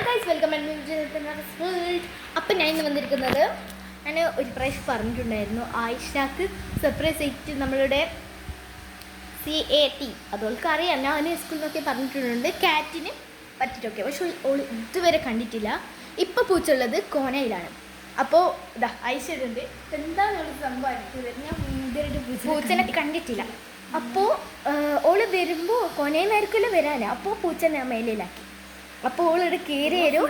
Welcome അപ്പം ഞാൻ ഇന്ന് വന്നിരിക്കുന്നത് ഞാൻ ഒരു പ്രാവശ്യം പറഞ്ഞിട്ടുണ്ടായിരുന്നു ആയിഷക്ക് സർപ്രൈസ് ആയിട്ട് നമ്മളുടെ CAT അതോൾക്ക് അറിയാം ഞാൻ സ്കൂളിൽ നിന്നൊക്കെ പറഞ്ഞിട്ടുണ്ട് കാറ്റിന് പറ്റിയിട്ടൊക്കെ പക്ഷെ ഓൾ ഇതുവരെ കണ്ടിട്ടില്ല. ഇപ്പം പൂച്ചുള്ളത് കോനയിലാണ്. അപ്പോൾ ഇതാ ഐശ്വര്യണ്ട് എന്താണെന്നുള്ള സംഭവം ഞാൻ പൂച്ചനെ കണ്ടിട്ടില്ല. അപ്പോൾ ഓള് വരുമ്പോൾ കോനയിലായിരിക്കുമല്ലോ വരാനാണ്. അപ്പോൾ പൂച്ചനെ മേലിലാക്കി. അപ്പോൾ ഓളിവിടെ കയറി വരും.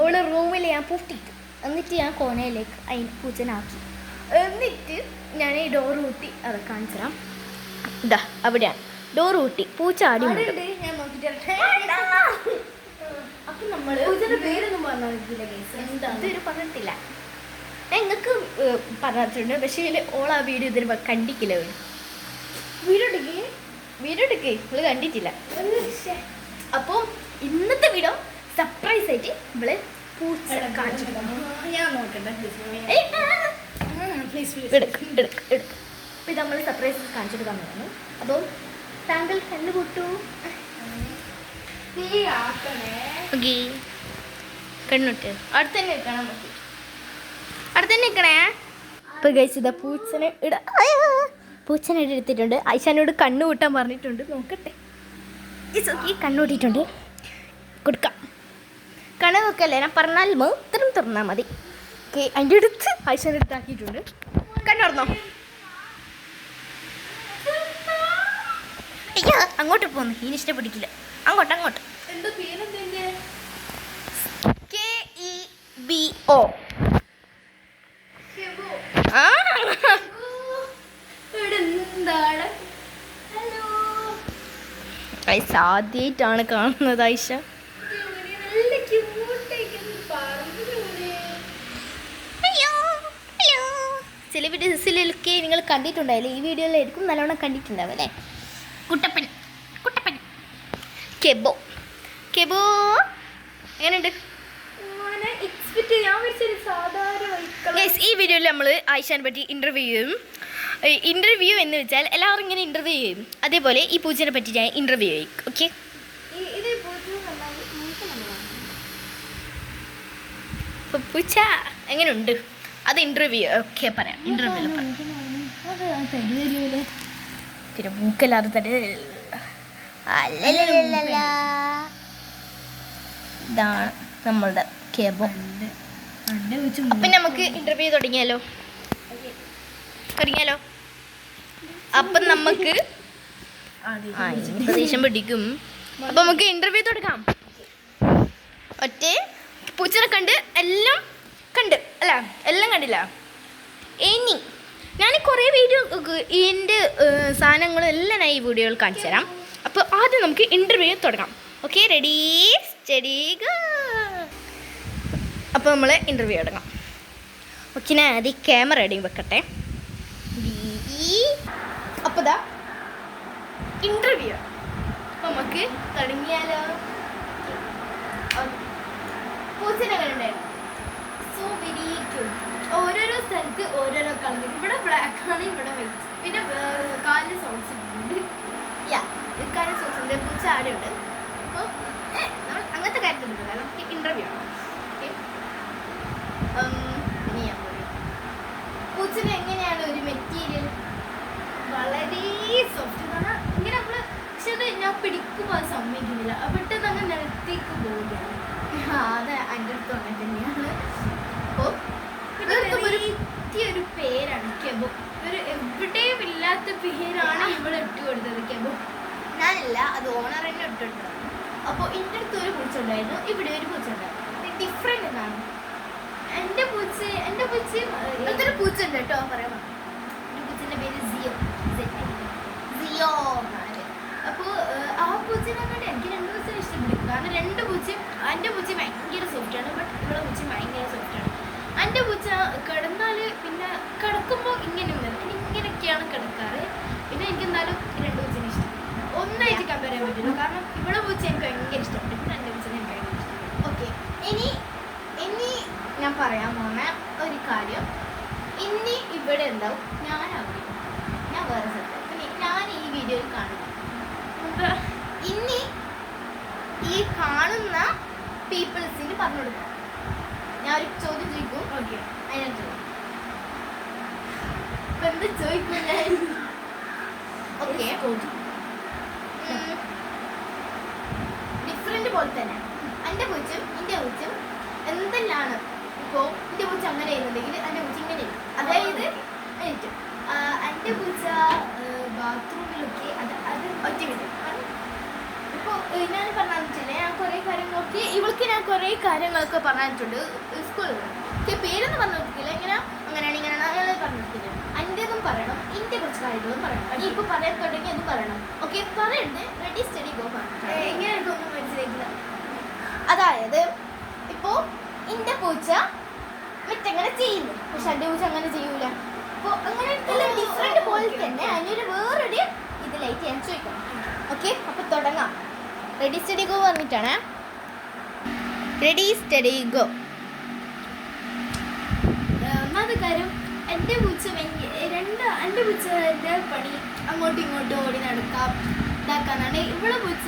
ഓള് റൂമിൽ ഞാൻ പൂട്ടിയിട്ടു. എന്നിട്ട് ഞാൻ കോനയിലേക്ക് പൂച്ചനാക്കി. എന്നിട്ട് ഞാൻ ഈ ഡോർ കൂട്ടി അത് കാണിച്ചു തരാം. ഇതാ അവിടെയാണ് ഡോർ കൂട്ടി പൂച്ച ആടി. ഞാൻ നോക്കിയിട്ട് അപ്പം നമ്മൾ പേരൊന്നും ഇതൊരു പറഞ്ഞിട്ടില്ല. ഞാൻ നിങ്ങൾക്ക് പറഞ്ഞിട്ടുണ്ട്. പക്ഷേ ഓൾ ആ വീഡിയോ ഇതിന് കണ്ടിക്കില്ല. വീഡിയോ എടുക്കേ നിങ്ങൾ കണ്ടിട്ടില്ല. അപ്പോൾ ഇന്നത്തെ വീഡിയോ സർപ്രൈസ് ആയിട്ട് ഇവള് പൂച്ച കാണിച്ചു. ഞാൻ നോക്കട്ടെ ഇത് നമ്മൾ സർപ്രൈസ് കാണിച്ചെടുക്കാൻ പോകുന്നു. അപ്പോൾ താങ്കൾ കണ്ണു കൂട്ടു. കണ്ണുട്ട് അടുത്ത് തന്നെ വെക്കണം. അടുത്ത് തന്നെ വെക്കണേ. അപ്പോൾ ഗൈസ് ഇതാ പൂച്ചനെ പൂച്ചനെ എടുത്തിട്ടുണ്ട്. ഐഷാനോട് കണ്ണു കൂട്ടാൻ പറഞ്ഞിട്ടുണ്ട്. നോക്കട്ടെ ഈ കണ്ണൂട്ടിട്ടുണ്ട്. കൊടുക്കാം. കണ്ണു നോക്കല്ലേ ഞാൻ പറഞ്ഞാൽ മാത്രം തുറന്നാൽ മതി. ഓക്കെ അതിൻ്റെ അടുത്ത് ഐഷാൻ്റെ അടുത്താക്കിയിട്ടുണ്ട്. കണ്ണുറന്നോ? അയ്യോ അങ്ങോട്ട് പോന്നു. ഇനി ഇഷ്ടപ്പെടിക്കില്ല. അങ്ങോട്ട് എന്താ പേരെന്താ? KEBO. എന്താണ്? ഐഷ ആദ്യമായിട്ടാണ് കാണുന്നത്. ഐഷ ചില വീഡിയോസിലൊക്കെ നിങ്ങൾ കണ്ടിട്ടുണ്ടാവില്ലേ? ഈ വീഡിയോയിലായിരിക്കും നല്ലോണം കണ്ടിട്ടുണ്ടാവും അല്ലേ? കുട്ടപ്പൻ കെബോ എങ്ങനെയുണ്ട്? ഈ വീഡിയോയിൽ നമ്മൾ ആയിഷാനെ പറ്റി ഇൻ്റർവ്യൂ എന്ന് വെച്ചാൽ എല്ലാവരും ഇങ്ങനെ ഇൻ്റർവ്യൂ ചെയ്യും. അതേപോലെ ഈ പൂച്ചനെ പറ്റി ഞാൻ ഇൻ്റർവ്യൂ ചെയ്യും. ഓക്കെ അപ്പോൾ പൂച്ച എങ്ങനെയുണ്ട് അത് ഇൻ്റർവ്യൂ ഓക്കെ പറയാം. ഇൻ്റർവ്യൂവിൽ പിന്നെ മൂക്കല്ലാതെ തന്നെ ഇതാണ് നമ്മളുടെ കേബോ. അപ്പം നമുക്ക് ഇൻ്റർവ്യൂ തുടങ്ങിയാലോ? അപ്പം നമുക്ക് ദേഷ്യം പിടിക്കും. അപ്പം നമുക്ക് ഇൻ്റർവ്യൂ തുടങ്ങാം. ഒറ്റ പൂച്ചനെ എല്ലാം കണ്ടില്ല. ഇനി ഞാൻ കുറേ വീഡിയോ ഇതിൻ്റെ സാധനങ്ങളും എല്ലാം ഞാൻ ഈ വീഡിയോയിൽ കാണിച്ചു തരാം. അപ്പോൾ ആദ്യം നമുക്ക് ഇൻ്റർവ്യൂ തുടങ്ങാം. Okay ready steady go. അപ്പോൾ നമ്മൾ ഇൻ്റർവ്യൂ തുടങ്ങാം. ഓക്കെ ഞാൻ ആദ്യം ക്യാമറ റെഡി വെക്കട്ടെ. അപ്പോൾ ഇതാ ഇൻ്റർവ്യൂ നമുക്ക് തുടങ്ങിയാലോ? പൂച്ചനെ കണ്ടുണ്ടായിരുന്നു. So very cute. ഓരോരോ സ്ഥലത്ത് ഓരോരോ കളർ. ഇവിടെ ബ്ലാക്ക് ആണ്, ഇവിടെ വൈറ്റ്. പിന്നെ കാലിന് സോക്സ് ഉണ്ട്. കാലിന് സോക്സ് ഉണ്ട്. പൂച്ച ആടുണ്ട്. അപ്പോൾ നമ്മൾ അങ്ങനത്തെ കാര്യത്തിലുണ്ട്. നമുക്ക് ഇൻ്റർവ്യൂ ആണ്. ഇനി ഞാൻ പറയും പൂച്ചന് എങ്ങനെയാണ് ഒരു മെറ്റീരിയൽ വളരെ സോഫ്റ്റ് എന്ന് പറഞ്ഞാൽ ഇങ്ങനെ നമ്മൾ പക്ഷെ അത് ഞാൻ പിടിക്കുമ്പോൾ അത് സമ്മതിക്കുന്നില്ല. പെട്ടെന്ന് അങ്ങ് നിലത്തേക്ക് പോവുകയാണ്. അത് എൻ്റെ അടുത്ത് അങ്ങനെ തന്നെയാണ്. അപ്പോൾ ഒരു പേരാണ് കെബോ. ഒരു എവിടെയും ഇല്ലാത്ത പേരാണ് ഇവിടെ ഇട്ട് കൊടുത്തത്. കെബോ ഞാനല്ല, അത് ഓണർ തന്നെ ഇട്ടിട്ടതാണ്. അപ്പോൾ എൻ്റെ അടുത്ത് ഒരു പൂച്ച ഉണ്ടായിരുന്നു, ഇവിടെ ഒരു പൂച്ച ഉണ്ടായിരുന്നു. ഡിഫറെൻ്റ് എന്നാണ്. എൻ്റെ പൂച്ച ഇതൊരു പൂച്ച ഉണ്ട് കേട്ടോ. പറയാൻ എൻ്റെ പൂച്ചൻ്റെ പേര് സിയോ എന്നാണ്. അപ്പോൾ ആ പൂച്ചനെ കണ്ട് എനിക്ക് രണ്ട് പൂച്ചനെ ഇഷ്ടപ്പെടും. കാരണം രണ്ട് പൂച്ചയും എൻ്റെ പൂച്ച ഭയങ്കര സോഫ്റ്റാണ്. ബട്ട് ഇവിടെ പൂച്ച ഭയങ്കര സോഫ്റ്റാണ്. എൻ്റെ പൂച്ച കിടന്നാൽ പിന്നെ കിടക്കുമ്പോൾ ഇങ്ങനെയൊക്കെയാണ് കിടക്കാറ്. പിന്നെ എനിക്ക് എന്തായാലും രണ്ട് പൂച്ചനെ ഇഷ്ടം. ഒന്നായിട്ട് കമ്പയർ ചെയ്യാൻ പറ്റില്ല. കാരണം ഇവിടെ പൂച്ച എനിക്ക് ഭയങ്കര ഇഷ്ടപ്പെട്ടു. പിന്നെ എൻ്റെ പൂച്ചനെ എനിക്ക് ഭയങ്കര ഇഷ്ടപ്പെട്ടു. ഓക്കെ ഇനി ഞാൻ പറയാൻ പോകുന്ന ഒരു കാര്യം, ഇനി ഇവിടെ എന്താവും, ഞാൻ വേറെ സ്ഥലത്ത്. പിന്നെ ഞാൻ ഈ വീഡിയോയിൽ കാണുന്നു. ഇനി ഈ കാണുന്ന പറഞ്ഞു കൊടുക്കും. ഞാൻ ഒരു ചോദ്യം ചോദിക്കും. ഓക്കെ, അതിനകത്ത് ഇപ്പൊ എന്ത് ചോദിക്കും ഞാൻ? ഓക്കെ, ഡിഫറെന്റ് പോലെ തന്നെ എൻ്റെ പൂച്ചും എൻ്റെ പൂച്ചും എന്തെല്ലാണ്. ഇപ്പോൾ എൻ്റെ പൂച്ച അങ്ങനെ ചെയ്യുന്നുണ്ടെങ്കിൽ എൻ്റെ പൂച്ച ഇങ്ങനെ ചെയ്യും. അതായത് എൻ്റെ പൂച്ച ബാത്റൂമിലൊക്കെ അത് ഒറ്റ വിടും. ഇപ്പോൾ ഞാൻ പറഞ്ഞിട്ടില്ല, ഞാൻ കുറേ കാര്യങ്ങളൊക്കെ ഇവൾക്ക് ഞാൻ കുറേ കാര്യങ്ങളൊക്കെ പറഞ്ഞിട്ടുണ്ട് സ്കൂളിൽ. പേരൊന്നും പറഞ്ഞു കൊടുക്കില്ല, ഇങ്ങനെ അങ്ങനെയാണ് ഇങ്ങനെയാണ് അങ്ങനെ പറഞ്ഞിട്ടില്ല. എൻ്റെതും പറയണം, എൻ്റെ കുറച്ച് കാര്യങ്ങളും പറയണം. നീ ഇപ്പോൾ പറയാൻ തുടങ്ങി അത് പറയണം. ഓക്കെ, പറയുന്നത് റെഡി സ്റ്റഡി ഗോ പറഞ്ഞു. എങ്ങനെ എനിക്കൊന്നും മനസ്സിലാക്കില്ല. അതായത് ഇപ്പോൾ എൻ്റെ പൂച്ച മറ്റങ്ങനെ ചെയ്യുന്നു, പക്ഷെ എൻ്റെ പൂച്ച അങ്ങനെ ചെയ്യൂല. അപ്പോൾ അങ്ങനെ ഡിഫറെന്റ് പോലെ തന്നെ അതിനൊരു വേറൊരു ഇതിലായിട്ട് ഞാൻ ചോദിക്കണം. ഓക്കെ, അപ്പോൾ തുടങ്ങാം. റെഡി സ്റ്റഡി ഗോ പറഞ്ഞിട്ടാണ്. Ready steady go. ഒന്നാമത്തെ കാര്യം, എൻ്റെ പൂച്ച എൻ്റെ പൂച്ചൻ്റെ പണി അങ്ങോട്ടും ഇങ്ങോട്ടും ഓടി നടക്കാം ഇതാക്കാനാണ്. ഇവിടെ പൂച്ച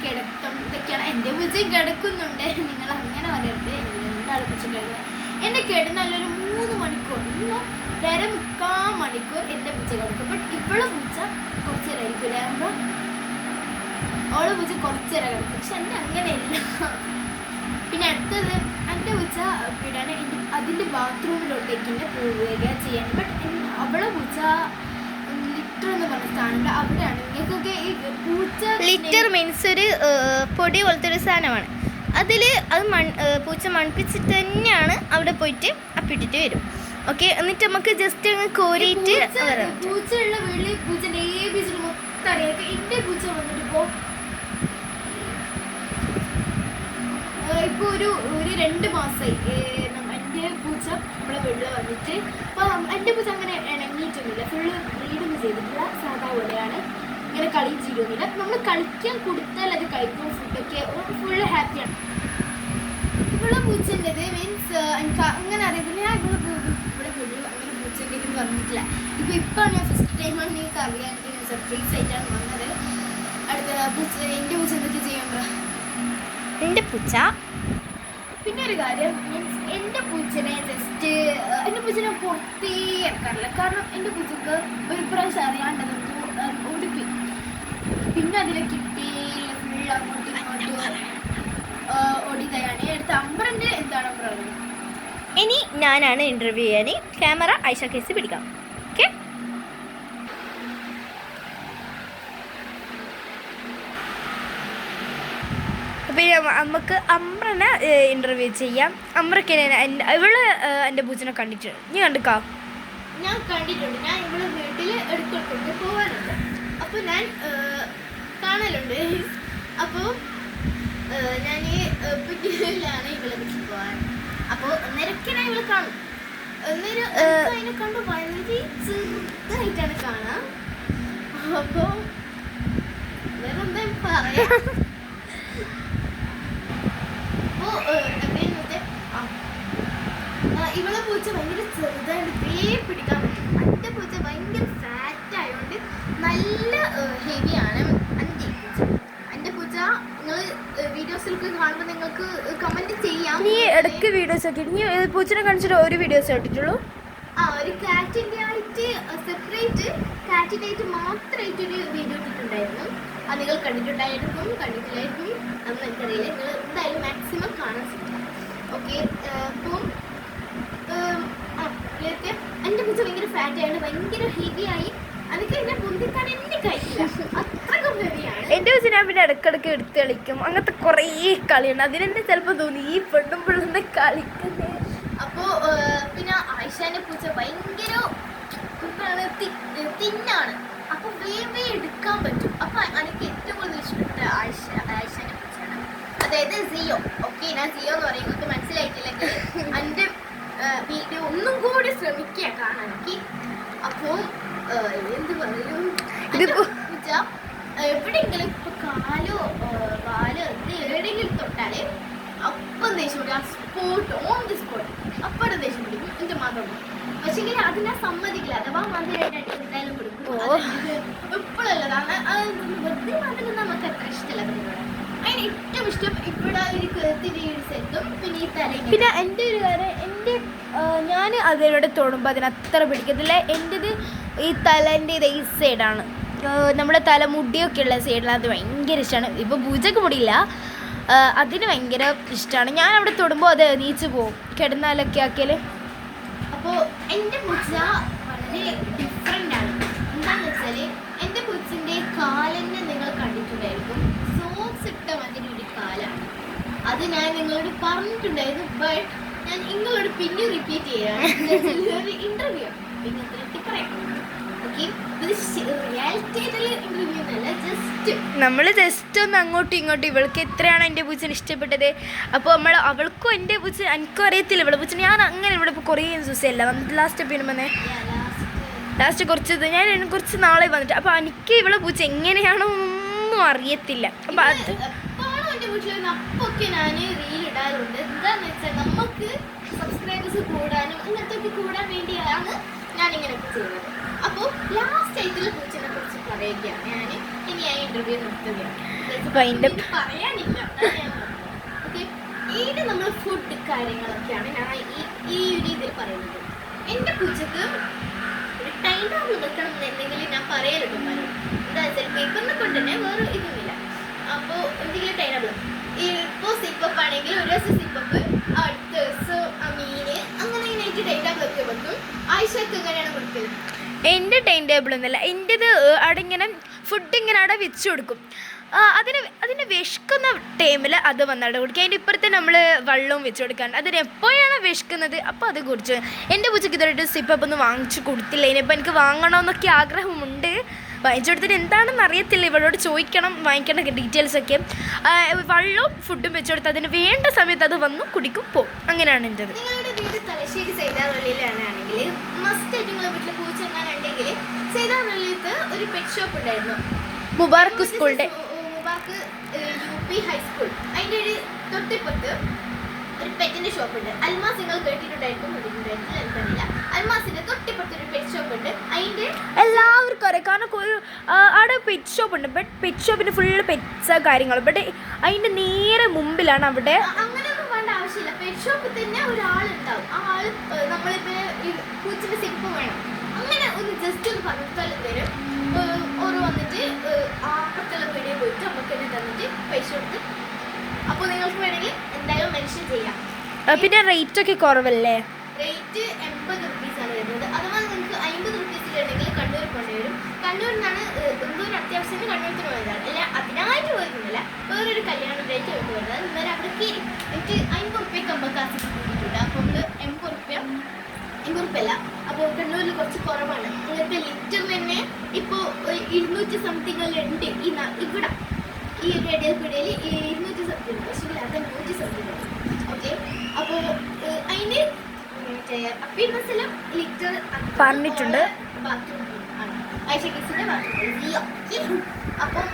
കിടക്കും ഇതൊക്കെയാണ്. എൻ്റെ പൂച്ച കിടക്കുന്നുണ്ട്, നിങ്ങൾ അങ്ങനെ പറയരുത്. രണ്ടാളെ പൂച്ച കിടക്കുക. എൻ്റെ കിടന്നല്ലൊരു 3 മണിക്കൂർ, 3.5 മണിക്കൂർ എൻ്റെ പൂച്ച കിടക്കും. ബട്ട് ഇവിടെ പൂച്ച കുറച്ച് നേരമായിരിക്കും ആകുമ്പോൾ ഓളെ പൂച്ച കുറച്ച് നേരം കിടക്കും. പക്ഷെ എൻ്റെ അങ്ങനെയല്ല. പിന്നെ അടുത്തത്, എൻ്റെ പൂച്ച പിടാണ് അതിൻ്റെ ബാത്റൂമിലോട്ടേക്ക് എൻ്റെ പോവുക ചെയ്യാൻ. ബട്ട് അവളെ പൂച്ച ലിറ്റർ എന്ന് പറഞ്ഞ സ്ഥാനമുണ്ട്, അവിടെയാണ്. നിങ്ങൾക്കൊക്കെ ഈ പൂച്ച ലിറ്റർ മീൻസ് ഒരു പൊടി പോലത്തെ ഒരു സാധനമാണ്. അതിൽ അത് പൂച്ച മൺപിച്ചിട്ട് തന്നെയാണ് അവിടെ പോയിട്ട് അപ്പിട്ടിട്ട് വരും. ഓക്കെ, എന്നിട്ട് നമുക്ക് ജസ്റ്റ് അങ്ങ് കോരിയിട്ട് പൂച്ചയുള്ള വീട്ടിൽ പൂച്ചൻ്റെ ഏബിസിൽ മൊത്തം അറിയാം. എൻ്റെ പൂച്ച വന്നിട്ട് ഇപ്പോൾ ഒരു 2 മാസമായി എൻ്റെ പൂച്ച നമ്മളെ വീട്ടിൽ വന്നിട്ട്. അപ്പോൾ എൻ്റെ പൂച്ച അങ്ങനെ ഇണങ്ങിയിട്ടൊന്നുമില്ല, ഫുള്ള് ബ്രീഡൊന്നും ചെയ്തിട്ടില്ല, സാധാ പോലെയാണ്. ഇങ്ങനെ കളിയും ചെയ്യുന്നില്ല. നമ്മൾ കളിക്കാൻ കൊടുത്താൽ അത് കഴിക്കും, ഫുഡൊക്കെ ഫുള്ള് ഹാപ്പിയാണ്. ഇവിടെ പൂച്ചൻ്റെത് മീൻസ് എനിക്ക് അങ്ങനെ അറിയത്തില്ല. ഞാൻ ഇവിടെ വീട്ടിൽ അങ്ങനെ പൂച്ചൻ്റെ ഇത് പറഞ്ഞിട്ടില്ല. ഇപ്പോൾ ഞാൻ ഫസ്റ്റ് ടൈമാണ് നിങ്ങൾക്ക് അറിയാൻ സർപ്രൈസ് ആയിട്ടാണ് വന്നത്. അടുത്ത പൂച്ച എൻ്റെ പൂച്ച എന്തൊക്കെ ചെയ്യാൻ പറ. എൻ്റെ പൂച്ച പിന്നെ ഒരു കാര്യം, മീൻസ് എൻ്റെ പൂച്ചനെ ജസ്റ്റ് എൻ്റെ പൂച്ചനെ പുറത്തേ ഇറക്കാറില്ല. കാരണം എൻ്റെ പൂച്ചക്ക് ഒരു പ്രാവശ്യം അറിയാണ്ടത് ഓടിപ്പോയി. പിന്നെ അതിനെ കിട്ടിയില്ല, ഫുൾ അങ്ങോട്ടും ഇങ്ങോട്ടും ഓടിയതാണ്. അടുത്ത അമ്പ്രൻ്റെ എന്താണ് പറയുന്നത്? ഇനി ഞാനാണ് ഇൻ്റർവ്യൂ ചെയ്യാൻ. ക്യാമറ ഐഷ കേസ് പിടിക്കാം. ഓക്കെ, പിന്നെ നമുക്ക് അമ്രനെ ഇൻ്റർവ്യൂ ചെയ്യാം. അമ്രക്ക് ഇവള് എൻ്റെ പൂച്ചനെ കണ്ടിട്ടുണ്ട്. നീ കണ്ടിക്കാ? ഞാൻ കണ്ടിട്ടുണ്ട്. ഞാൻ ഇവിടെ വീട്ടിൽ എടുത്തിട്ടുണ്ട്, പോകാനുണ്ട്. അപ്പോൾ ഞാൻ കാണലുണ്ട്. അപ്പോൾ ഞാൻ പിന്നിലാണ് ഇവളെ വീട്ടിൽ പോകാൻ. അപ്പോൾ അന്നേരമൊക്കെ ഞാൻ ഇവളെ കാണും. അന്നേരം അതിനെ കണ്ടു വളരെ ചെറുതായിട്ടാണ് കാണാം. അപ്പോൾ വേറെ എന്താ പറയാം. ഇവളെ പൂച്ച ഭയങ്കര ചെറുതായിട്ട് പിടിക്കാൻ പറ്റും. എൻ്റെ പൂച്ച ഭയങ്കര ഫാറ്റ് ആയതുകൊണ്ട് നല്ല ഹെവിയാണ്. എൻ്റെ പൂച്ച നിങ്ങൾ വീഡിയോസിലൊക്കെ കാണുമ്പോൾ നിങ്ങൾക്ക് കമൻറ്റ് ചെയ്യാം. നീ ഇടയ്ക്ക് വീഡിയോസ് ഒക്കെ നീ പൂച്ചനെ കാണിച്ചിട്ട് ഒരു വീഡിയോസ് ഇട്ടിട്ടുള്ളൂ? ഒരു കാറ്റിൻ്റെ ആയിട്ട് സെപ്പറേറ്റ് കാറ്റിൻ്റെ ആയിട്ട് മാത്രമായിട്ടൊരു വീഡിയോ ഇട്ടിട്ടുണ്ടായിരുന്നു. അത് നിങ്ങൾ കണ്ടിട്ടുണ്ടായിരിക്കും, കണ്ടിട്ടില്ലായിരിക്കും, അതൊന്നും എനിക്കറിയില്ല. നിങ്ങൾ എന്തായാലും മാക്സിമം കാണാൻ ശ്രമിക്കാം. ഓക്കെ, അപ്പോൾ എൻ്റെ പൂച്ച ഭയങ്കര ഫാറ്റായാണ്, ഭയങ്കര ഹെവിയായി. അതൊക്കെ എന്നെ പൊന്തിക്കാൻ എന്നെ കഴിയില്ല, അത്രക്കും ഹെവിയാണ്. എൻ്റെ പൂച്ച ഞാൻ പിന്നെ ഇടയ്ക്കിടയ്ക്ക് എടുത്ത് കളിക്കും. അങ്ങനത്തെ കുറേ കളിയുണ്ട്. അതിനെന്നെ ചിലപ്പോൾ തോന്നി ഈ പെണ്ണും പിള്ളേരുടെ കളിക്കുന്നത്. അപ്പോൾ പിന്നെ ആയിഷാൻ്റെ പൂച്ച ഭയങ്കര തിന്നാണ്. അപ്പോൾ വേവേ എടുക്കാൻ പറ്റും. അപ്പോൾ എനിക്ക് ഏറ്റവും കൂടുതൽ ഇഷ്ടപ്പെട്ട ആയിഷാൻ്റെ പൂച്ചയാണ്, അതായത് സിയോ. ഓക്കെ, ഞാൻ സിയോ എന്ന് പറയും. നിങ്ങൾക്ക് മനസ്സിലായിട്ടില്ലെങ്കിൽ എൻ്റെ വീഡിയോ ഒന്നും കൂടി ശ്രമിക്കുക കാണാൻ. ഓക്കെ, അപ്പോൾ എന്ത് പറയും, പൂച്ച എവിടെയെങ്കിലും ഇപ്പോൾ കാലോ വാലോ എവിടെയെങ്കിലും തൊട്ടാൽ അപ്പം ദേഷ്യം പിടിക്കും. ആ സ്പോട്ട്, ഓൺ ദി സ്പോട്ട് അപ്പം ദേഷ്യം പിടിക്കും. എൻ്റെ മതം പക്ഷേ അതിനെ സമ്മതിക്കില്ല. അഥവാ മധുരമായിട്ട് എന്തായാലും കൊടുക്കും. എപ്പോഴുള്ളതാണ്. വെറുതെ മധുരം നമുക്ക് അത്ര ഇഷ്ടമല്ല. അതിനോട് അതിന് ഏറ്റവും ഇഷ്ടം ഇവിടെ ഒരു കഴുത്തിൻ്റെ ഒരു സെറ്റും പിന്നെ ഈ തലയും. പിന്നെ എൻ്റെ ഒരു കാര്യം, ഞാൻ അതിലൂടെ തൊടുമ്പോൾ അതിനത്ര പിടിക്കത്തില്ല. എൻ്റെത് ഈ തലേൻ്റെ ഇത് ഈ സൈഡാണ്, നമ്മുടെ തലമുടിയൊക്കെ ഉള്ള സൈഡിലാണ്. അത് ഭയങ്കര ഇഷ്ടമാണ്. ഇപ്പോൾ പൂജക്ക് മുടിയില്ല, അതിന് ഭയങ്കര ഇഷ്ടമാണ്. ഞാൻ അവിടെ തൊടുമ്പോൾ അത് നീച്ച് പോകും കിടന്നാലൊക്കെ ആക്കിയാൽ. അപ്പോൾ എൻ്റെ പൂച്ച വളരെ ഡിഫറെൻ്റ് ആണ്. എന്താണെന്ന് വെച്ചാൽ എൻ്റെ പൂച്ചൻ്റെ കാലിനെ നിങ്ങൾ കണ്ടിട്ടുണ്ടായിരിക്കും. സോക്സ് ഇട്ട അതിൻ്റെ ഒരു കാലാണ്. അത് ഞാൻ നിങ്ങളോട് പറഞ്ഞിട്ടുണ്ടായിരുന്നു. ബട്ട് ഞാൻ നിങ്ങളോട് പിന്നെ റിപ്പീറ്റ് ചെയ്യുകയാണ്. ഒരു ഇൻ്റർവ്യൂ നിങ്ങൾക്ക് പറയാം. നമ്മൾ ജസ്റ്റ് ഒന്ന് അങ്ങോട്ടും ഇങ്ങോട്ടും, ഇവൾക്ക് എത്രയാണ് എൻ്റെ പൂച്ചനെ ഇഷ്ടപ്പെട്ടത്. അപ്പോൾ അവൾക്കും എൻ്റെ പൂച്ച എനിക്കും അറിയത്തില്ല ഇവളെ പൂച്ച. ഞാൻ അങ്ങനെ ഇവിടെ ഇപ്പോൾ കുറേ ദിവസമല്ല വന്നിട്ട്, ലാസ്റ്റ് പിന്നെ ലാസ്റ്റ് ഞാൻ കുറച്ച് നാളെ വന്നിട്ട്. അപ്പോൾ എനിക്ക് ഇവളെ പൂച്ച എങ്ങനെയാണോ ഒന്നും അറിയത്തില്ല. അപ്പോൾ അത് എൻ്റെ വീട്ടിൽ അപ്പൊക്കെ ഞാൻ റീൽ ഇടാറുണ്ട്. എന്താണെന്ന് വെച്ചാൽ നമുക്ക് സബ്സ്ക്രൈബേഴ്സ് കൂടാനും അങ്ങനത്തെ ഒക്കെ കൂടാൻ വേണ്ടിയാണ് ഞാനിങ്ങനെയൊക്കെ ചെയ്യുന്നത്. അപ്പോൾ ലാസ്റ്റ് ആയിട്ടുള്ള പൂച്ചനെ കുറിച്ച് പറയുകയാണ് ഞാൻ. ഇനി ആ ഇൻ്റർവ്യൂ നിർത്തുകയാണ്, പറയാനില്ല. ഓക്കെ, ഇത് നമ്മൾ ഫുഡ് കാര്യങ്ങളൊക്കെയാണ് ഞാൻ ഈ ഒരു ഇതിൽ പറയുന്നത്. എൻ്റെ പൂച്ചക്ക് ഒരു ടൈം ടേബിൾ വെക്കണം എന്നുണ്ടെങ്കിൽ ഞാൻ പറയലുണ്ട് പലരും. എന്താ വെച്ചാൽ പേപ്പറിനെ കൊണ്ട് തന്നെ വേറെ ഇതൊന്നുമില്ല. അപ്പോൾ എന്തെങ്കിലും ടൈം ടേബിൾ, ഇപ്പോൾ സിപ്പപ്പ് ആണെങ്കിൽ ഒരു ദിവസം സിപ്പപ്പ്, അടുത്ത ദിവസം മീന്, അങ്ങനെ എനിക്ക് ടൈം ടേബിൾ ഒക്കെ വെക്കും. ആയിഷക്ക് എങ്ങനെയാണ് കൊടുക്കൽ? എൻ്റെ ടൈം ടേബിൾ ഒന്നുമല്ല, എൻ്റെത് അവിടെ ഇങ്ങനെ ഫുഡ് ഇങ്ങനെ അവിടെ വെച്ച് കൊടുക്കും. അതിന് വിശക്കുന്ന ടൈമിൽ അത് വന്നവിടെ കൊടുക്കുക. അതിൻ്റെ ഇപ്പുറത്തെ നമ്മൾ വെള്ളവും വെച്ച് കൊടുക്കാറുണ്ട്. അതിന് എപ്പോഴാണ് വിശക്കുന്നത് അപ്പോൾ അത് കുടിച്ചു. എൻ്റെ പൂച്ചയ്ക്ക് ഇതുവരെ സിപ്പപ്പ് ഒന്നും വാങ്ങിച്ചു കൊടുത്തില്ല. ഇനിയിപ്പോൾ എനിക്ക് വാങ്ങണമെന്നൊക്കെ ആഗ്രഹമുണ്ട്. വാങ്ങിച്ചു കൊടുത്തിട്ട് എന്താണെന്ന് അറിയത്തില്ല. ഇവളോട് ചോദിക്കണം വാങ്ങിക്കേണ്ട ഡീറ്റെയിൽസൊക്കെ. വെള്ളവും ഫുഡും വെച്ച് കൊടുത്ത് അതിന് വേണ്ട സമയത്ത് അത് വന്നു കുടിക്കും പോവും. അങ്ങനെയാണ് എൻ്റെ. നിങ്ങളുടെ വീട് തലശ്ശേരി സൈതാവള്ളിയിലാണെങ്കിൽ മസ്റ്റായിട്ട് നിങ്ങളുടെ വീട്ടിൽ പൂച്ച എങ്ങാനുണ്ടെങ്കിൽ സൈതാവള്ളിയിലത്ത് ഒരു പെറ്റ് ഷോപ്പ് ഉണ്ടായിരുന്നു, മുബാർക്ക് സ്കൂളിൻ്റെ, മുബാർക്ക് UP ഹൈസ്കൂൾ. അതിൻ്റെ ഒരു തൊട്ടിപ്പുറത്ത് ഒരു പെറ്റിൻ്റെ ഷോപ്പുണ്ട്. അൽമാസ് നിങ്ങൾ കേട്ടിട്ടുണ്ടായിരിക്കും, എനിക്കറിയില്ല. അൽമാസിൻ്റെ തൊട്ടിപ്പുറത്ത് ഒരു പെറ്റ് ഷോപ്പ് ഉണ്ട്. അതിൻ്റെ എല്ലാവർക്കും അറിയാം, കാരണം അവിടെ പെറ്റ് ഷോപ്പ് ഉണ്ട്. ബട്ട് പെറ്റ് ഷോപ്പിന് ഫുള്ള് പെറ്റ്സ് കാര്യങ്ങളും. ബട്ട് അതിൻ്റെ നേരെ മുമ്പിലാണ് അവിടെ. അങ്ങനെയൊന്നും വേണ്ട ആവശ്യമില്ല, പെറ്റ് ഷോപ്പിൽ തന്നെ ഒരാളുണ്ടാവും. ആ ആൾ നമ്മളിപ്പോൾ ഈ പൂച്ചിൻ്റെ സിപ്പ് വേണം അങ്ങനെ ഒന്ന് ജസ്റ്റ് ഒന്ന് പറഞ്ഞാൽ തരും. ഓരോ വന്നിട്ട് അപ്പുറത്തുള്ള വീഡിയോ പോയിട്ട് നമുക്ക് തന്നെ തന്നിട്ട് പൈസ കൊടുത്ത്. അപ്പോൾ നിങ്ങൾക്ക് വേണമെങ്കിൽ എന്തായാലും മെൻഷൻ ചെയ്യാം. പിന്നെ റേറ്റ് ഒക്കെ കുറവല്ലേ? റേറ്റ് 80 റുപ്പീസാണ് വരുന്നത്. അഥവാ നിങ്ങൾക്ക് 50 റുപ്പീസിലുണ്ടെങ്കിൽ കണ്ണൂർ പോകേണ്ടി വരും. കണ്ണൂരിൽ നിന്നാണ് എന്തോ ഒരു അത്യാവശ്യത്തിന് കണ്ണൂരത്തിന് പോയതാണ്. അല്ല അതിനായിട്ട് പോയിരുന്നില്ല, വേറൊരു കല്യാണം ഡേറ്റ് ആയിട്ട് പോയത്. ഇന്നലെ അവിടേക്ക് എനിക്ക് 50 റുപ്യക്ക് നമുക്ക് ആസിസ്റ്റ് കിട്ടിയിട്ടുണ്ട്. അപ്പോൾ നമ്മൾ 80 റുപ്യല്ല. അപ്പോൾ കണ്ണൂരിൽ കുറച്ച് കുറവാണ്. ഇങ്ങനത്തെ ലിറ്ററിന് തന്നെ ഇപ്പോൾ 200 സംതിങ്ങിലുണ്ട്. ഇവിടെ ഈ ഒരു ഇടയിൽ 200 സംതിങ്, പക്ഷേ അത് 100 സംതിങ്. ഓക്കെ, അപ്പോൾ അതിന് അപ്പീൽ മസാല ലിറ്റർ പറഞ്ഞിട്ടുണ്ട്. ബാത്റൂം ആണ് ഐഷ കിഡ്സിൻ്റെ ബാത്റൂം. അപ്പം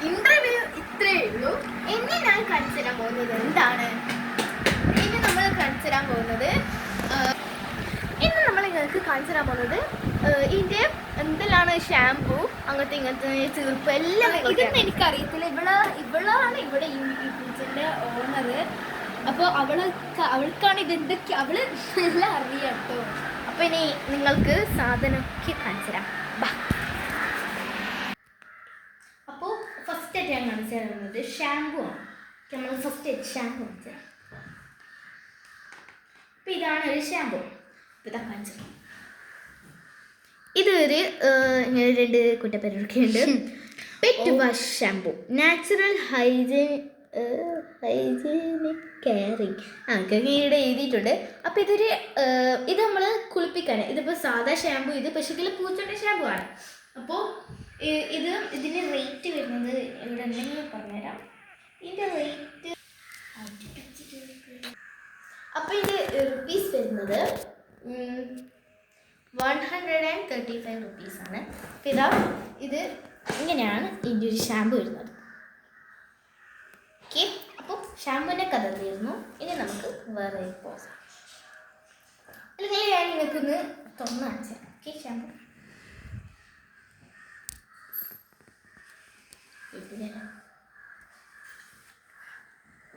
ഇൻ്റർവ്യൂ ഇത്രയേ ഉള്ളൂ. എന്നെ ഞാൻ കാണിച്ചു തരാൻ പോകുന്നത് എന്താണ്? ഇനി നമ്മൾ കാണിച്ചു തരാൻ പോകുന്നത് നിങ്ങൾക്ക് കാണിച്ചു തരാൻ പോകുന്നത് ഇതിൻ്റെ എന്തെല്ലാം ഷാമ്പൂ അങ്ങനത്തെ ഇങ്ങനത്തെ ചീർപ്പ് എല്ലാം. ഇതൊന്നും എനിക്കറിയത്തില്ല. ഇവളാണ് ഇവിടെ ഈ പൂച്ചൻ്റെ ഓണർ. അപ്പോൾ അവൾക്കാണ് ഇതെന്തൊക്കെ അവള് എല്ലാം അറിയാം കേട്ടോ. അപ്പോൾ ഇനി നിങ്ങൾക്ക് സാധനമൊക്കെ കാണിച്ചു തരാം. അപ്പോൾ ഫസ്റ്റായിട്ട് ഞാൻ കാണിച്ചു തരുന്നത് ഷാമ്പൂ ആണ്. നമ്മൾ ഫസ്റ്റ് ഷാമ്പൂ കാണിച്ചു തരാം. അപ്പോൾ ഇതാണ് ഒരു ഷാമ്പൂ. ഇതാ കാണിച്ചു. ഇതൊരു ഇങ്ങനെ 2 കുട്ടപ്പേരൊക്കെ ഉണ്ട്. Pet wash shampoo, natural hygienic caring ഇവിടെ എഴുതിയിട്ടുണ്ട്. അപ്പോൾ ഇത് നമ്മൾ കുളിപ്പിക്കാൻ. ഇതിപ്പോൾ സാധാ ഷാമ്പൂ, ഇത് പക്ഷേ പൂച്ചയുടെ ഷാമ്പൂ ആണ്. അപ്പോൾ ഇതിൻ്റെ റേറ്റ് വരുന്നത് ഇവിടെ ഉണ്ടെങ്കിൽ പറഞ്ഞുതരാം. ഇതിൻ്റെ റേറ്റ് അപ്പോൾ ഇതിൻ്റെ റുപ്പീസ് വരുന്നത് 135 റുപ്പീസാണ്. ഇത് ഇങ്ങനെയാണ് ഇതിൻ്റെ ഒരു ഷാമ്പൂ വരുന്നത്. ഓക്കെ, അപ്പോൾ ഷാമ്പൂവിൻ്റെ കഥ തീർന്നു. ഇനി നമുക്ക് വേറെ പോകാം. അല്ലെങ്കിൽ ഞാൻ നിങ്ങൾക്കൊന്ന് തുറന്ന് കാണിച്ചു തരാം. ഓക്കെ, ഷാമ്പൂ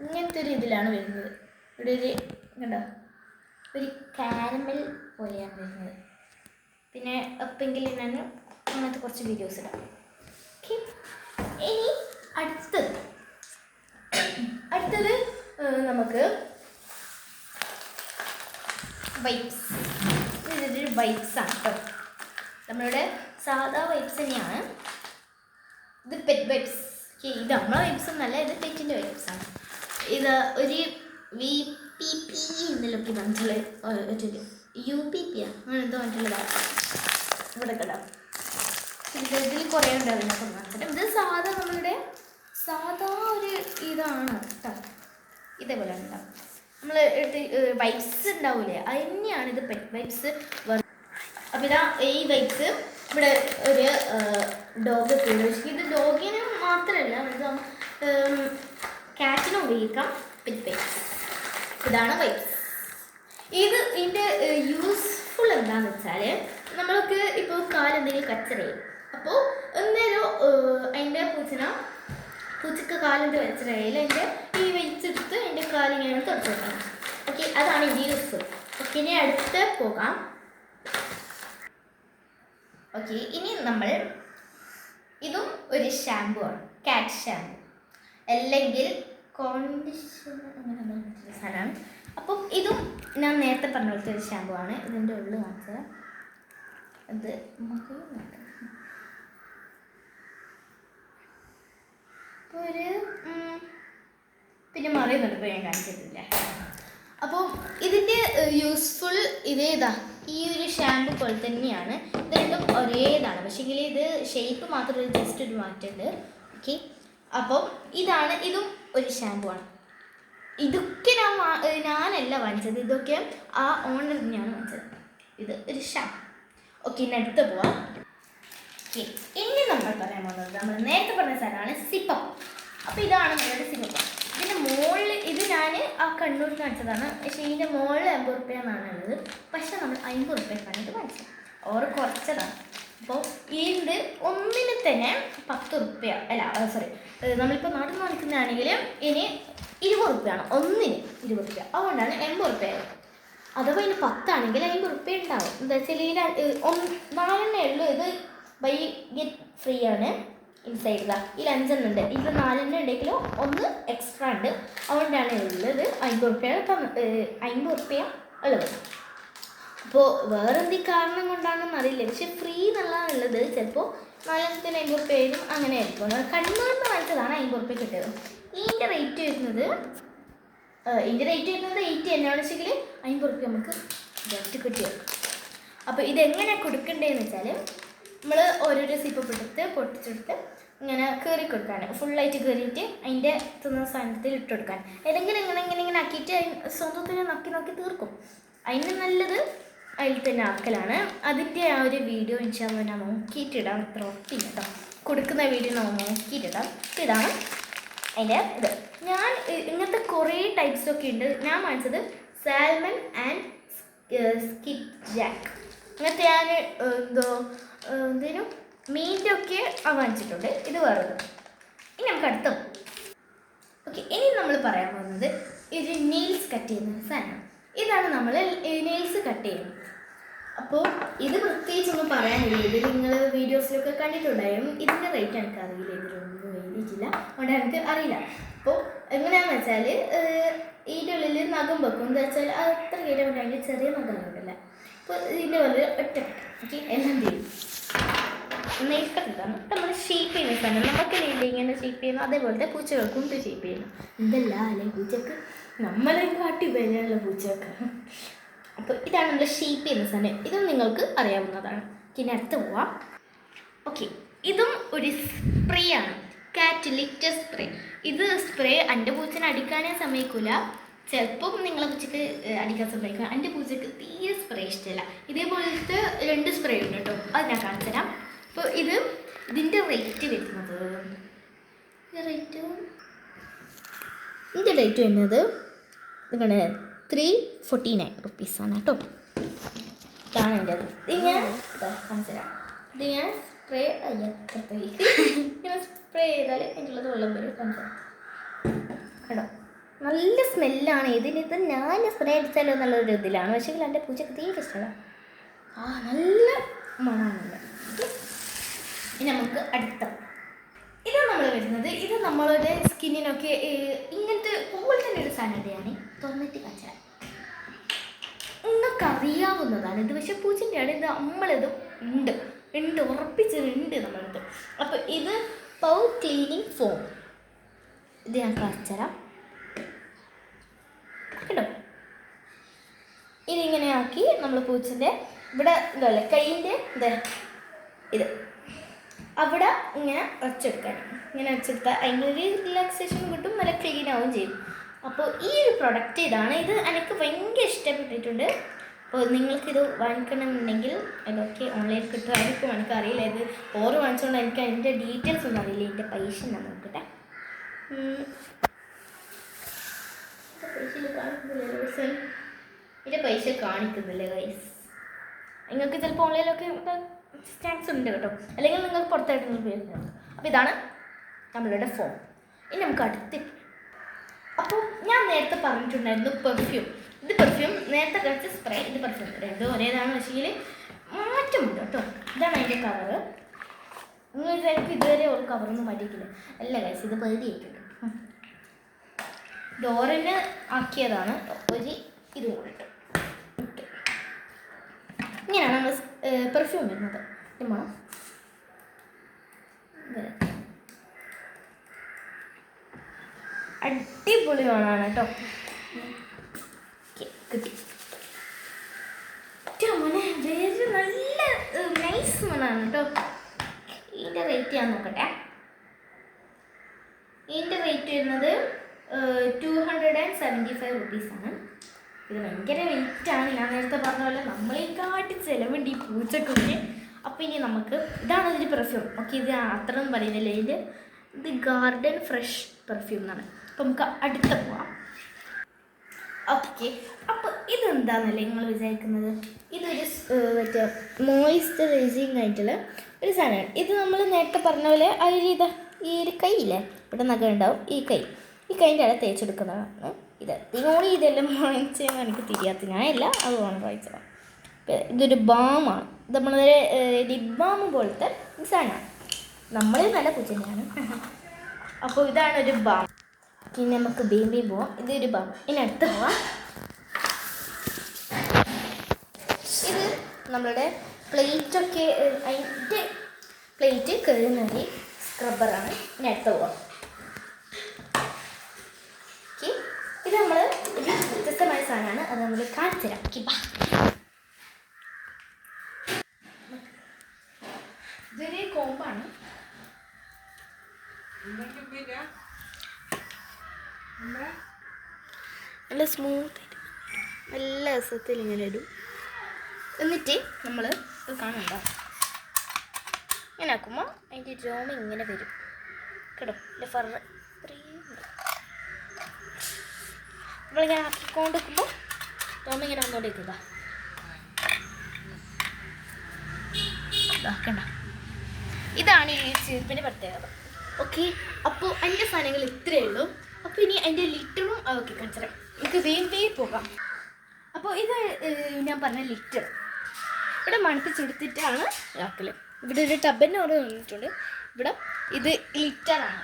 ഇങ്ങനത്തെ ഒരു ഇതിലാണ് വരുന്നത്. ഇവിടെ ഒരു കണ്ടോ ഒരു കാരമൽ പോലെയാണ് വരുന്നത്. പിന്നെ എപ്പെങ്കിലും ഞാൻ അങ്ങനത്തെ കുറച്ച് വീഡിയോസ് ഇടാം. ഓക്കെ, ഇനി അടുത്തത് നമുക്ക് വൈപ്സ്. ഇതൊരു വൈപ്സാണ് കേട്ടോ, നമ്മളുടെ സാധാ വൈപ്സ് തന്നെയാണ്. ഇത് പെറ്റ് വൈപ്സ്. ഇത് നമ്മളെ വൈപ്സ് ഒന്നല്ല, ഇത് പെറ്റിൻ്റെ വൈപ്സാണ്. ഇത് ഒരു VPP എന്നൊക്കെ പറഞ്ഞിട്ടുള്ള ഒരു UPP അങ്ങനെ എന്തോ പറഞ്ഞിട്ടുള്ളതാണ്. ഇവിടെ കേട്ടോ ഇതിൽ കുറേ ഉണ്ട് അതിനൊക്കെ പറഞ്ഞിട്ട്. ഇത് സാധാ നമ്മളുടെ സാധാ ഒരു ഇതാണ് കേട്ടോ, ഇതേപോലെ ഉണ്ടാവും. നമ്മൾ വൈപ്സ് ഉണ്ടാവില്ലേ, അത് തന്നെയാണ് ഇത് പെറ്റ് വൈപ്സ്. അപ്പോൾ ഇതാ ഈ വൈപ്സ് ഇവിടെ ഒരു ഡോഗ് ഉപയോഗിക്കും. ഇത് ഡോഗിന് മാത്രമല്ല, ഇത് കാറ്റിനും ഉപയോഗിക്കാം പെറ്റ് വൈപ്സ്. ഇതാണ് വൈപ്സ്. ഇതിൻ്റെ യൂസ്ഫുൾ എന്താണെന്ന് വെച്ചാൽ, നമ്മൾക്ക് ഇപ്പോൾ കാലെന്തെങ്കിലും കച്ചറയും, അപ്പോൾ എന്തേലും അതിൻ്റെ പൂച്ചക്ക് കാലിൻ്റെ കച്ചറയിൽ അതിൻ്റെ ഈ വെച്ചെടുത്ത് അതിൻ്റെ കാലിങ്ങനെ തുടച്ചു വെക്കണം. ഓക്കെ, അതാണ് ഇതിൻ്റെ യൂസ്ഫുൾ. ഓക്കെ, ഇനി അടുത്ത് പോകാം. ഓക്കെ, ഇനി നമ്മൾ ഇതും ഒരു ഷാമ്പു ആണ്, കാറ്റ് ഷാമ്പു അല്ലെങ്കിൽ കോണ്ടീഷണർ അങ്ങനെ സാധനമാണ്. അപ്പം ഇതും ഞാൻ നേരത്തെ പറഞ്ഞ പോലത്തെ ഒരു ഷാമ്പു ആണ്. ഇതിൻ്റെ ഉള്ളിൽ കാണിച്ചത് ഇത് ഒരു പിന്നെ മറിയുന്നുണ്ട്, ഇപ്പോൾ ഞാൻ കാണിച്ചിട്ടില്ല. അപ്പോൾ ഇതിൻ്റെ യൂസ്ഫുൾ ഇതേതാ ഈ ഒരു ഷാമ്പു പോലെ തന്നെയാണ്. ഇത് രണ്ടും ഒരേതാണ്, പക്ഷേങ്കിൽ ഇത് ഷേപ്പ് മാത്രം ജസ്റ്റ് ഒരു മാറ്റമുണ്ട്. ഓക്കെ, അപ്പം ഇതും ഒരു ഷാമ്പു ആണ്. ഇതൊക്കെ ഞാനല്ല വാങ്ങിച്ചത്, ഇതൊക്കെ ആ ഓണർ തന്നെയാണ് വാങ്ങിച്ചത്. ഇത് ഒരു ഷാമ്പു. ഓക്കെ, ഇനി അടുത്ത് പോവാം. ഓക്കെ, ഇനി നമ്മൾ പറയാൻ പോകുന്നത് നമ്മൾ നേരത്തെ പറഞ്ഞ സാധനമാണ് സിപ്പപ്പ്. അപ്പോൾ ഇതാണ് നമ്മുടെ സിപ്പപ്പ്. ഇതിൻ്റെ മുകളിൽ ഇത് ഞാൻ ആ കണ്ണൂർ കാണിച്ചതാണ്, പക്ഷേ ഇതിൻ്റെ മുകളിൽ 50 റുപ്യ എന്നാണ് ഉള്ളത്. പക്ഷേ നമ്മൾ 50 റുപ്യക്കാണ് ഇത് വാങ്ങിച്ചത്, ഓർ കുറച്ചതാണ്. അപ്പോൾ ഇതിൻ്റെ ഒന്നിന് തന്നെ 10 റുപ്യ അല്ല, സോറി, നമ്മളിപ്പോൾ നാട്ടിൽ നിന്ന് വാങ്ങിക്കുന്നതാണെങ്കിൽ ഇനി 20 റുപ്യാണ്, ഒന്നിന് 20 റുപ്യ. അതുകൊണ്ടാണ് 80 റുപ്യ. അഥവാ ഇതിന് 10 ആണെങ്കിൽ 50 റുപ്യ ഉണ്ടാവും. എന്താ വെച്ചാൽ ഈ 4 ഉള്ളൂ. ഇത് ബൈ ഗെറ്റ് ഫ്രീ ആണ്. ഇൻസൈഡ് ഇതാ ഈ 5 ഉണ്ട്, ഇത് 4 ഉണ്ടെങ്കിലും 1 എക്സ്ട്രാ ഉണ്ട്. അതുകൊണ്ടാണ് ഉള്ളത് 50 റുപ്യ ഉള്ളത്. അപ്പോൾ വേറെന്തെങ്കിലും കാരണം കൊണ്ടാണെന്ന് അറിയില്ല, പക്ഷെ ഫ്രീ എന്നുള്ളതാണ് ഉള്ളത്. ചിലപ്പോൾ 4 50 റുപ്യയും അങ്ങനെ ആയിരിക്കും. കണ്ണൂരിൽ നിന്ന് വാങ്ങിച്ചതാണ് 50 റുപ്യ കിട്ടിയത്. ഇതിൻ്റെ റേറ്റ് വരുന്നത് 80 തന്നെയാണ്. വെച്ചെങ്കിൽ 50 റുപ്യ നമുക്ക് ജസ്റ്റ് കിട്ടിയത്. അപ്പോൾ ഇതെങ്ങനെ കൊടുക്കണ്ടേന്ന് വെച്ചാൽ, നമ്മൾ ഓരോരോ സിപ്പപ്പ് എടുത്ത് പൊട്ടിച്ചെടുത്ത് ഇങ്ങനെ കയറി കൊടുക്കാൻ, ഫുള്ളായിട്ട് കയറിയിട്ട് അതിൻ്റെ തിന്നുന്ന സാധനത്തിൽ ഇട്ട് കൊടുക്കാൻ. ഏതെങ്കിലും ഇങ്ങനെ ആക്കിയിട്ട് സ്വന്തത്തിന് നക്കി തീർക്കും. അതിന് നല്ലത് അതിൽ തന്നെ ആക്കലാണ്. അതിൻ്റെ ആ ഒരു വീഡിയോ ഇൻഷാല്ലാ ഞാൻ നോക്കിയിട്ടിടാം. ഇത്ര ഒത്തില്ല കേട്ടോ, കൊടുക്കുന്ന വീഡിയോ നോക്കിയിട്ടിടാം. ഇതാണ് അതിൻ്റെ ഇത്. ഞാൻ ഇങ്ങനത്തെ കുറേ ടൈപ്സൊക്കെ ഉണ്ട്. ഞാൻ വാങ്ങിച്ചത് സാൽമൺ ആൻഡ് സ്കിപ്പ് ജാക്ക്. അങ്ങനത്തെ ഞാൻ എന്തേലും മീൻ്റെ ഒക്കെ വാങ്ങിച്ചിട്ടുണ്ട്. ഇത് വേറൊരു. ഇനി നമുക്ക് അടുത്ത. ഓക്കെ, ഇനി നമ്മൾ പറയാൻ പോകുന്നത് ഒരു നെയിൽസ് കട്ട് ചെയ്യുന്ന സാധനം. ഇതാണ് നമ്മൾ നെയിൽസ് കട്ട് ചെയ്യുന്നത്. അപ്പോൾ ഇത് പ്രത്യേകിച്ചൊന്നും പറയാനില്ല, ഇത് നിങ്ങൾ വീഡിയോസിലൊക്കെ കണ്ടിട്ടുണ്ടായിരുന്നു. ഇതിൻ്റെ റേറ്റ് എനിക്ക് അറിയില്ല, ഇതിലൊന്നും എഴുതിയിട്ടില്ല, അതുകൊണ്ട് എനിക്ക് അറിയില്ല. അപ്പോൾ എങ്ങനെയാണെന്ന് വെച്ചാൽ, ഇതിൻ്റെ ഉള്ളിൽ നഖം വെക്കും. എന്താ വെച്ചാൽ അത് അത്ര കയറ്റാൻ വേണ്ടി അതിൻ്റെ ചെറിയ നഖങ്ങളുണ്ടല്ല. അപ്പോൾ ഇതിൻ്റെ ഉള്ളിൽ ഒറ്റ ഓക്കെ എല്ലാം ചെയ്യും. നെയ്ക്കട്ടിട്ടാണ് നമ്മൾ ഷേപ്പ് ചെയ്യുന്ന സാധനം. നമുക്ക് ഇങ്ങനെ ഷേപ്പ് ചെയ്യുന്നു, അതേപോലത്തെ പൂച്ചകൾക്കും ഇത് ഷേപ്പ് ചെയ്യുന്നു. ഇതല്ല അല്ലെ പൂച്ചക്ക് നമ്മളെ കാട്ടി വിലയുള്ള പൂച്ചക്ക്. അപ്പോൾ ഇതാണ് നമ്മൾ ഷേപ്പ് ചെയ്യുന്ന സാധനം. ഇതും നിങ്ങൾക്ക് അറിയാവുന്നതാണ്. ഇനി അടുത്ത് പോവാം. ഓക്കെ, ഇതും ഒരു സ്പ്രേ ആണ്, കാറ്റ് ലിറ്റർ സ്പ്രേ. ഇത് സ്പ്രേ എൻ്റെ പൂച്ചനെ അടിക്കാനേ സമ്മതിക്കില്ല. ചിലപ്പം നിങ്ങളെ പൂച്ചക്ക് അടിക്കാൻ സമ്മതിക്കുക. എൻ്റെ പൂച്ചക്ക് തീരെ സ്പ്രേ ഇഷ്ടമല്ല. ഇതേപോലത്തെ 2 സ്പ്രേ ഉണ്ട് കേട്ടോ, അത് ഞാൻ കാണിച്ചു തരാം. അപ്പോൾ ഇതിൻ്റെ റേറ്റ് വരുന്നത് ഇതിൻ്റെ റേറ്റ് വരുന്നത് നിങ്ങളുടെ 349 റുപ്പീസാണ് കേട്ടോ. ഇതാണ് എൻ്റെ അത്. ഇത് ഞാൻ കാണിച്ചു തരാം. ഇത് ഞാൻ സ്പ്രേ ഇങ്ങനെ സ്പ്രേ ചെയ്താൽ അതിനുള്ളത് വെള്ളം വരും. കാണിച്ചു കേട്ടോ. നല്ല സ്മെല്ലാണ് ഇതിനിത് ഞാൻ സ്പ്രേ അടിച്ചാലോ എന്നുള്ളൊരു ഇതിലാണ്. പക്ഷേ എൻ്റെ പൂച്ചക്ക് തീരെ ഇഷ്ടമല്ല. നല്ല മണമാണ്. ഇനി നമുക്ക് അടുത്ത ഇത് നമ്മൾ വരുന്നത്, ഇത് നമ്മളുടെ സ്കിന്നിനൊക്കെ ഇങ്ങനത്തെ പോലെ തന്നെ ഒരു സാധനമാണ്. തുറന്നിട്ട് കാച്ചാൽ നിങ്ങൾക്ക് അറിയാവുന്നതാണ് ഇത്. പക്ഷെ പൂച്ചൻ്റെയാണ് ഇത്. നമ്മളിത് ഉണ്ട് ഉറപ്പിച്ചിട്ടുണ്ട് നമ്മളത്. അപ്പോൾ ഇത് പൗ ക്ലീനിങ് ഫോം. ഇത് ഞാൻ കാണിച്ചുതരാം കേട്ടോ. ഇതിങ്ങനെ ആക്കി നമ്മൾ പൂച്ചൻ്റെ ഇവിടെ ഇതല്ലേ കൈയിൻ്റെ ഇത് അവിടെ ഇങ്ങനെ വച്ചെടുക്കാൻ. ഇങ്ങനെ വച്ചെടുത്താൽ അതിൻ്റെ ഒരു റിലാക്സേഷൻ കിട്ടും, നല്ല ക്ലീൻ ആവുകയും ചെയ്യും. അപ്പോൾ ഈ ഒരു പ്രൊഡക്റ്റ് ഇതാണ്. ഇത് എനിക്ക് ഭയങ്കര ഇഷ്ടപ്പെട്ടിട്ടുണ്ട്. അപ്പോൾ നിങ്ങൾക്കിത് വാങ്ങിക്കണമെന്നുണ്ടെങ്കിൽ ഇതൊക്കെ ഓൺലൈനിൽ കിട്ടുമായിരിക്കും. എനിക്കറിയില്ല, ഇത് ഓരോ വാങ്ങിച്ചുകൊണ്ട് എനിക്ക് അതിൻ്റെ ഡീറ്റെയിൽസ് ഒന്നും അറിയില്ല. ഇതിൻ്റെ പൈസ ഞാൻ നോക്കട്ടെ. ഇതിൻ്റെ പൈസ കാണിക്കുന്നില്ലേ ഗൈസ്? നിങ്ങൾക്ക് ചിലപ്പോൾ ഓൺലൈനിലൊക്കെ സ്നാക്സ് ഉണ്ട് കേട്ടോ, അല്ലെങ്കിൽ നിങ്ങൾക്ക് പുറത്തായിട്ട് നിങ്ങൾ ഉപയോഗിക്കുന്നത്. അപ്പോൾ ഇതാണ് നമ്മളുടെ ഫോം. ഇനി നമുക്ക് അടുത്ത്, അപ്പോൾ ഞാൻ നേരത്തെ പറഞ്ഞിട്ടുണ്ടായിരുന്നു പെർഫ്യൂം. ഇത് പെർഫ്യൂം നേരത്തെ കഴിച്ച സ്പ്രേ, ഇത് പെർഫ്യൂം. രണ്ടും ഒരേതാണ്, പക്ഷേ മാറ്റമുണ്ട് കേട്ടോ. ഇതാണ് അതിൻ്റെ കവറ്. നിങ്ങൾ വിചാരിക്കും ഇതുവരെ ഒരു കവറൊന്നും മാറ്റിയിട്ടില്ല. അല്ല ഗൈസ്, ഇത് പകുതിയായിട്ടുണ്ട്. ഡോറിന് ആക്കിയതാണ്. ഒരു ഇത് കൂടിട്ട് ഇങ്ങനെയാണ് നമ്മൾ പെർഫ്യൂം വരുന്നത്. മണം അടിപൊളി മണമാണ് കേട്ടോ. കിട്ടി മോനെ, വേറെ നല്ല നൈസ് മണമാണ് കേട്ടോ. ഇതിൻ്റെ റേറ്റ് ഞാൻ നോക്കട്ടെ. ഇതിൻ്റെ റേറ്റ് വരുന്നത് 275 റുപ്പീസാണ്. ഇത് ഭയങ്കര വെയിറ്റാണ്. ഞാൻ നേരത്തെ പറഞ്ഞ പോലെ നമ്മളെക്കാട്ടി ചിലവുണ്ട് ഈ പൂച്ചക്കൊക്കെ. അപ്പോൾ ഇനി നമുക്ക് ഇതാണ് ഇതിൻ്റെ പെർഫ്യൂം. ഓക്കെ, ഇത് അത്രയൊന്നും പറയുന്നില്ല. ഇത് ഗാർഡൻ ഫ്രഷ് പെർഫ്യൂം എന്നാണ്. അപ്പോൾ നമുക്ക് അടുത്ത പോവാം. ഓക്കെ, അപ്പോൾ ഇതെന്താണെന്നല്ലേ നിങ്ങൾ വിചാരിക്കുന്നത്? ഇതൊരു മറ്റേ മോയ്സ്ചറൈസിങ് ആയിട്ടുള്ള ഒരു സാധനമാണ്. ഇത് നമ്മൾ നേരത്തെ പറഞ്ഞ പോലെ ഈ ഒരു കൈയില്ലേ, ഇവിടെ നഖം ഉണ്ടാവും. ഈ കൈൻ്റെ അവിടെ തേച്ചെടുക്കുന്നതാണ് ഇത്. ഇതിനോട് ഇതെല്ലാം വാങ്ങിച്ചതെന്ന് എനിക്ക് തിരിയാത്ത ഞാനല്ല, അതുകൊണ്ട് വാങ്ങിച്ചതാണ്. ഇതൊരു ബാമാണ്. ഇത് നമ്മളൊരു ലിപ് ബാം പോലത്തെ സാധനമാണ്. നമ്മൾ നല്ല പൂച്ചനെയാണ്. അപ്പോൾ ഇതാണ് ഒരു ബാം. ഇനി നമുക്ക് ബേബി പോവാം. ഇതൊരു ബാം. ഇനി അടുത്ത് പോവാം. ഇത് നമ്മളുടെ പ്ലേറ്റൊക്കെ, അതിൻ്റെ പ്ലേറ്റ് കഴുകുന്നത് സ്ക്രബ്ബറാണ്. ഇനി അടുത്ത് പോവാം. ഓക്കെ, ഇത് നമ്മൾ ഒരു വ്യത്യസ്തമായ സാധനമാണ്. അത് നമ്മൾ കാണിച്ചു തരാം. ഇതൊരു കോമ്പാണ്. നല്ല സ്മൂത്തായിട്ട് നല്ല രസത്തിൽ ഇങ്ങനെ ഇടും. എന്നിട്ട് നമ്മൾ കാണുന്നുണ്ടോ, ഇങ്ങനെ ആക്കുമ്പോൾ അതിൻ്റെ രോമ ഇങ്ങനെ വരും കേട്ടോ. എൻ്റെ ഫർ നമ്മളിങ്ങനെ ആക്കിക്കൊണ്ട് വെക്കുമ്പോൾ രോമ ഇങ്ങനെ വന്നുകൊണ്ടിരിക്കുക. ഇതാക്കണ്ട. ഇതാണ് ഈ ചെരുപ്പിൻ്റെ പ്രത്യേകത. ഓക്കെ, അപ്പോൾ അതിൻ്റെ സാധനങ്ങൾ ഇത്രയേ ഉള്ളൂ. അപ്പോൾ ഇനി അതിൻ്റെ ലിറ്ററും അതൊക്കെ കാണിച്ചുതരാം. നമുക്ക് വേഗം പോകാം. അപ്പോൾ ഇത് ഞാൻ പറഞ്ഞ ലിറ്റർ ഇവിടെ മണപ്പിച്ചെടുത്തിട്ടാണ് ഇതാക്കൽ. ഇവിടെ ഒരു ടബിന് ഓരോ വന്നിട്ടുണ്ട്. ഇവിടെ ഇത് ലിറ്ററാണ്.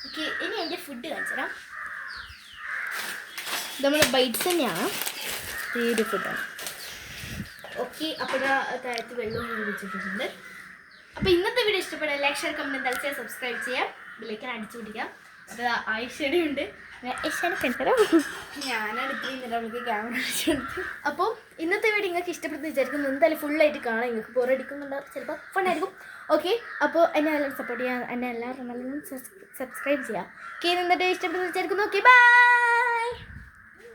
ഓക്കെ, ഇനി അതിൻ്റെ ഫുഡ് കാണിച്ചുതരാം. ഇത് നമ്മൾ ബൈറ്റ്സ് തന്നെയാണ്. ഈ ഒരു ഫുഡാണ്. ഓക്കെ, അപ്പോൾ താഴത്ത് വെള്ളം വെച്ചിട്ടുണ്ട്. അപ്പോൾ ഇന്നത്തെ വീഡിയോ ഇഷ്ടപ്പെടാൻ ലൈക്ക്, ഷെയർ, കമൻറ്റ്, തീർച്ചയായും സബ്സ്ക്രൈബ് ചെയ്യാം. ബെല്ലൈക്കൻ അടിച്ചു പിടിക്കാം. അപ്പോൾ ആയിഷയുടെ ഉണ്ട്. ഞാനടുത്ത് അവൾക്ക് ക്യാമറ അടിച്ചെടുത്ത്. അപ്പോൾ ഇന്നത്തെ വീഡിയോ നിങ്ങൾക്ക് ഇഷ്ടപ്പെടുന്ന വിചാരിക്കുന്നു. എന്തായാലും ഫുള്ളായിട്ട് കാണാം. നിങ്ങൾക്ക് ബോറടിക്കുന്നുണ്ടാവും, ചിലപ്പോൾ ഫണ്ണായിരിക്കും. ഓക്കെ, അപ്പോൾ എന്നെ എല്ലാവരും സപ്പോർട്ട് ചെയ്യാം. എന്നെ എല്ലാവരും നല്ലോണം സബ്സ്ക്രൈബ് ചെയ്യാം. ഓക്കെ, ഇന്നത്തെ ഇഷ്ടപ്പെടുന്ന വിചാരിക്കുന്നു. Okay, by.